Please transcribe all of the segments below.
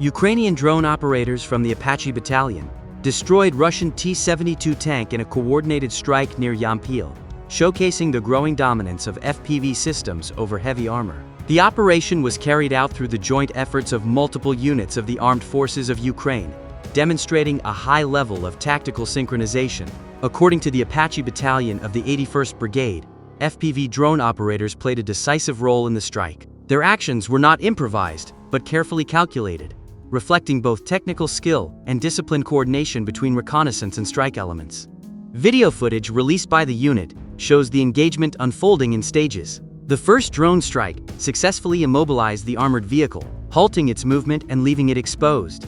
Ukrainian drone operators from the Apachi Battalion destroyed Russian T-72 tank in a coordinated strike near Yampil, showcasing the growing dominance of FPV systems over heavy armor. The operation was carried out through the joint efforts of multiple units of the armed forces of Ukraine, demonstrating a high level of tactical synchronization. According to the Apachi Battalion of the 81st Brigade, FPV drone operators played a decisive role in the strike. Their actions were not improvised, but carefully calculated, reflecting both technical skill and disciplined coordination between reconnaissance and strike elements. Video footage released by the unit shows the engagement unfolding in stages. The first drone strike successfully immobilized the armored vehicle, halting its movement and leaving it exposed.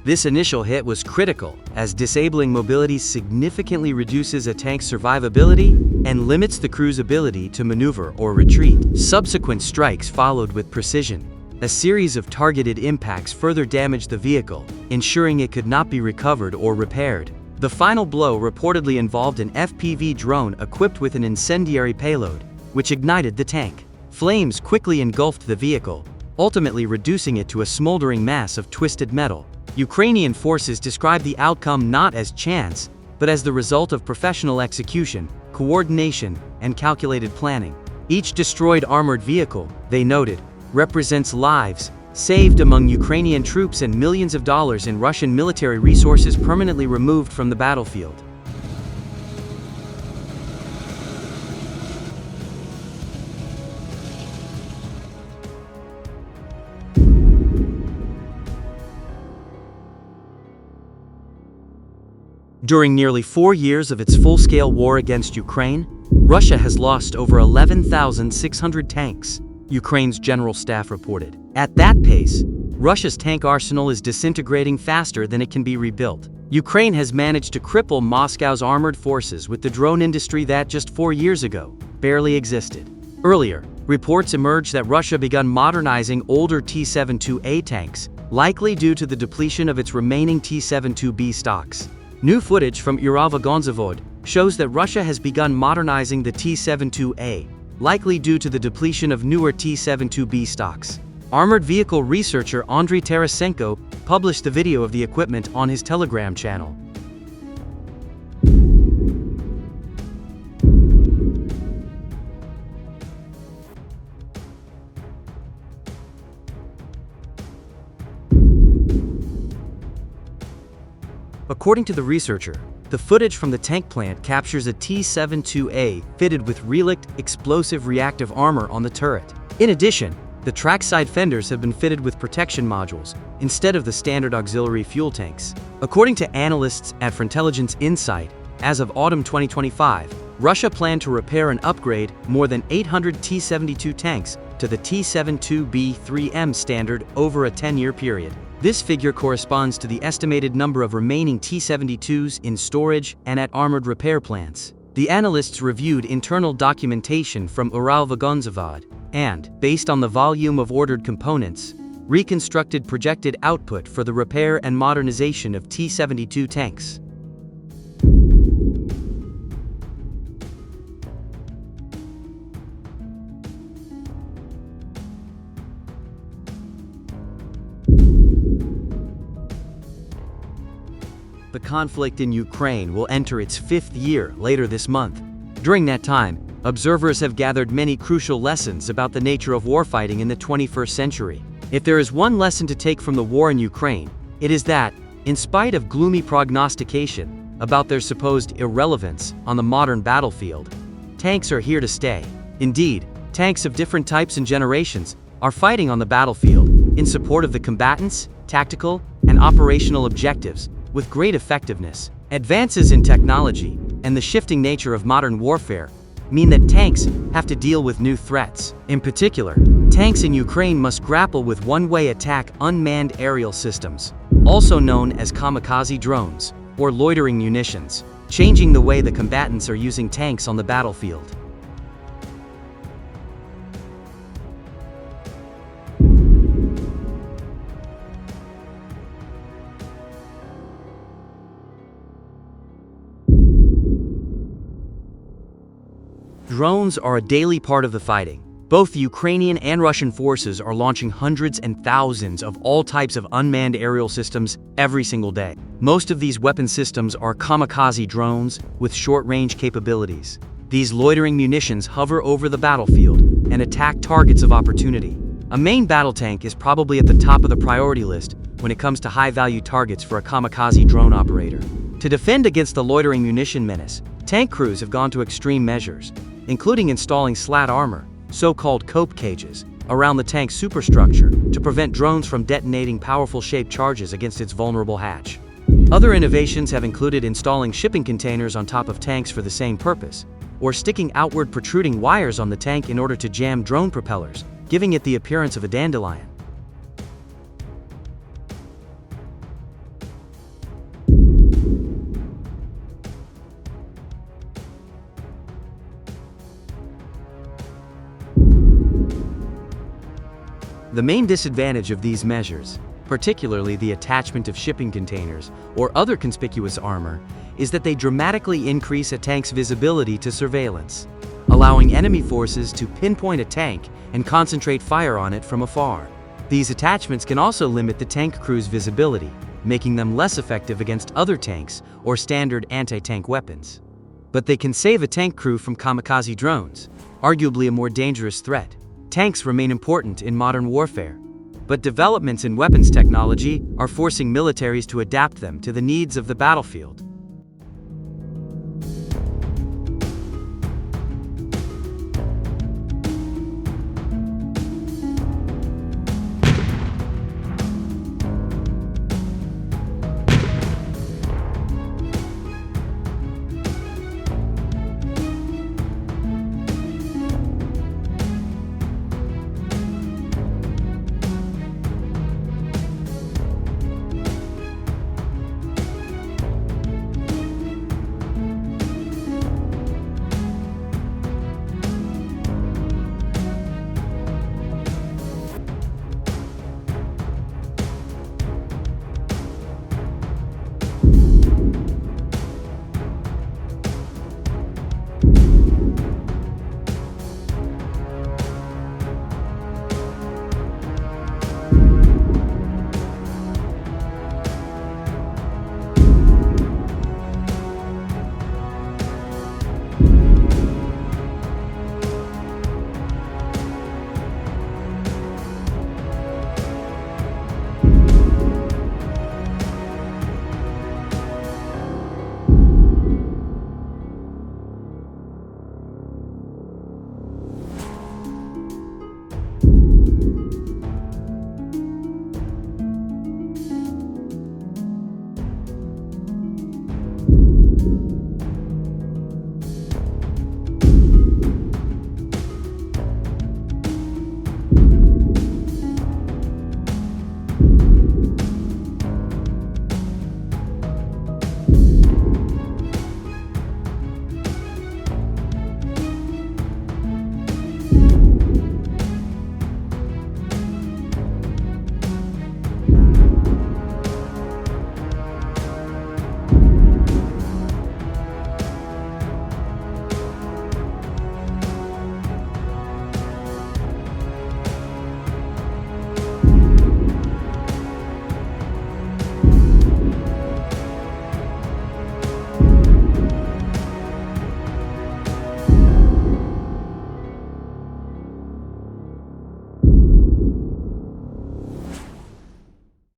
This initial hit was critical, as disabling mobility significantly reduces a tank's survivability and limits the crew's ability to maneuver or retreat. Subsequent strikes followed with precision. A series of targeted impacts further damaged the vehicle, ensuring it could not be recovered or repaired. The final blow reportedly involved an FPV drone equipped with an incendiary payload, which ignited the tank. Flames quickly engulfed the vehicle, ultimately reducing it to a smoldering mass of twisted metal. Ukrainian forces describe the outcome not as chance, but as the result of professional execution, coordination, and calculated planning. Each destroyed armored vehicle, they noted, represents lives saved among Ukrainian troops and millions of dollars in Russian military resources permanently removed from the battlefield. During nearly 4 years of its full-scale war against Ukraine, Russia has lost over 11,600 tanks, Ukraine's general staff reported. At that pace, Russia's tank arsenal is disintegrating faster than it can be rebuilt. Ukraine has managed to cripple Moscow's armored forces with the drone industry that just 4 years ago barely existed. Earlier, reports emerged that Russia began modernizing older T-72A tanks, likely due to the depletion of its remaining T-72B stocks. New footage from Uralvagonzavod shows that Russia has begun modernizing the T-72A, likely due to the depletion of newer T-72B stocks. Armored vehicle researcher Andriy Tarasenko published the video of the equipment on his Telegram channel. According to the researcher, the footage from the tank plant captures a T-72A fitted with relict explosive reactive armor on the turret. In addition, the trackside fenders have been fitted with protection modules instead of the standard auxiliary fuel tanks. According to analysts at Frontelligence Insight, as of autumn 2025, Russia planned to repair and upgrade more than 800 T-72 tanks to the T-72B3M standard over a 10-year period. This figure corresponds to the estimated number of remaining T-72s in storage and at armored repair plants. The analysts reviewed internal documentation from Uralvagonzavod and, based on the volume of ordered components, reconstructed projected output for the repair and modernization of T-72 tanks. The conflict in Ukraine will enter its 5th year later this month. During that time, observers have gathered many crucial lessons about the nature of warfighting in the 21st century. If there is one lesson to take from the war in Ukraine, it is that, in spite of gloomy prognostication about their supposed irrelevance on the modern battlefield, tanks are here to stay. Indeed, tanks of different types and generations are fighting on the battlefield in support of the combatants' tactical and operational objectives with great effectiveness. Advances in technology and the shifting nature of modern warfare mean that tanks have to deal with new threats. In particular, tanks in Ukraine must grapple with one-way attack unmanned aerial systems, also known as kamikaze drones, or loitering munitions, changing the way the combatants are using tanks on the battlefield. Drones are a daily part of the fighting. Both the Ukrainian and Russian forces are launching hundreds and thousands of all types of unmanned aerial systems every single day. Most of these weapon systems are kamikaze drones with short-range capabilities. These loitering munitions hover over the battlefield and attack targets of opportunity. A main battle tank is probably at the top of the priority list when it comes to high-value targets for a kamikaze drone operator. To defend against the loitering munition menace, tank crews have gone to extreme measures, including installing slat armor, so-called cope cages, around the tank's superstructure to prevent drones from detonating powerful shaped charges against its vulnerable hatch. Other innovations have included installing shipping containers on top of tanks for the same purpose, or sticking outward protruding wires on the tank in order to jam drone propellers, giving it the appearance of a dandelion. The main disadvantage of these measures, particularly the attachment of shipping containers or other conspicuous armor, is that they dramatically increase a tank's visibility to surveillance, allowing enemy forces to pinpoint a tank and concentrate fire on it from afar. These attachments can also limit the tank crew's visibility, making them less effective against other tanks or standard anti-tank weapons. But they can save a tank crew from kamikaze drones, arguably a more dangerous threat. Tanks remain important in modern warfare, but developments in weapons technology are forcing militaries to adapt them to the needs of the battlefield.